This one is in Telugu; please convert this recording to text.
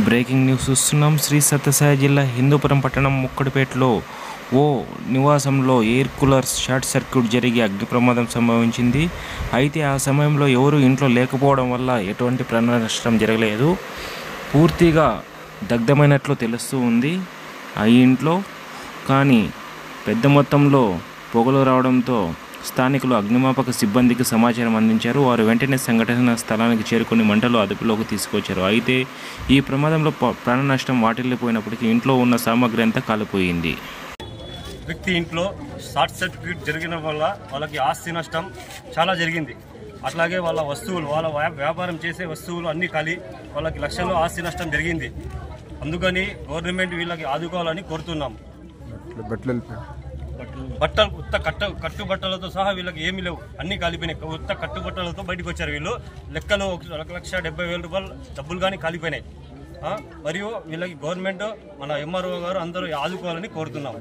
బ్రేకింగ్ న్యూస్ చూస్తున్నాం. శ్రీ సత్యసాయి జిల్లా హిందూపురం పట్టణం ముక్కడిపేటలో ఓ నివాసంలో ఎయిర్ కూలర్ షార్ట్ సర్క్యూట్ జరిగి అగ్ని ప్రమాదం సంభవించింది. అయితే ఆ సమయంలో ఎవరు ఇంట్లో లేకపోవడం వల్ల ఎటువంటి ప్రాణ నష్టం జరగలేదు. పూర్తిగా దగ్ధమైనట్లు తెలుస్తూ ఉంది ఆ ఇంట్లో. కానీ పెద్ద మొత్తంలో పొగలు రావడంతో స్థానికులు అగ్నిమాపక సిబ్బందికి సమాచారం అందించారు. వారు వెంటనే సంఘటన స్థలానికి చేరుకుని మంటలు అదుపులోకి తీసుకొచ్చారు. అయితే ఈ ప్రమాదంలో ప్రాణ నష్టం వాటిల్లిపోయినప్పటికీ ఇంట్లో ఉన్న సామాగ్రి అంతా కాలిపోయింది. వ్యక్తి ఇంట్లో షార్ట్ సర్క్యూట్ జరిగిన వల్ల వాళ్ళకి ఆస్తి నష్టం చాలా జరిగింది. అట్లాగే వాళ్ళ వస్తువులు, వాళ్ళ వ్యాపారం చేసే వస్తువులు అన్నీ కాలి వాళ్ళకి లక్షల్లో ఆస్తి నష్టం జరిగింది. అందుకని గవర్నమెంట్ వీళ్ళకి ఆదుకోవాలని కోరుతున్నాం. బట్టలు ఉత్త కట్టుబట్టలతో సహా వీళ్ళకి ఏమీ లేవు, అన్నీ కాలిపోయినాయి. ఉత్త కట్టుబట్టలతో బయటకు వచ్చారు వీళ్ళు. లెక్కలు 1,70,000 రూపాయలు డబ్బులు కానీ కాలిపోయినాయి. మరియు వీళ్ళకి గవర్నమెంట్, మన ఎంఆర్ఓ గారు అందరూ ఆదుకోవాలని కోరుతున్నాం.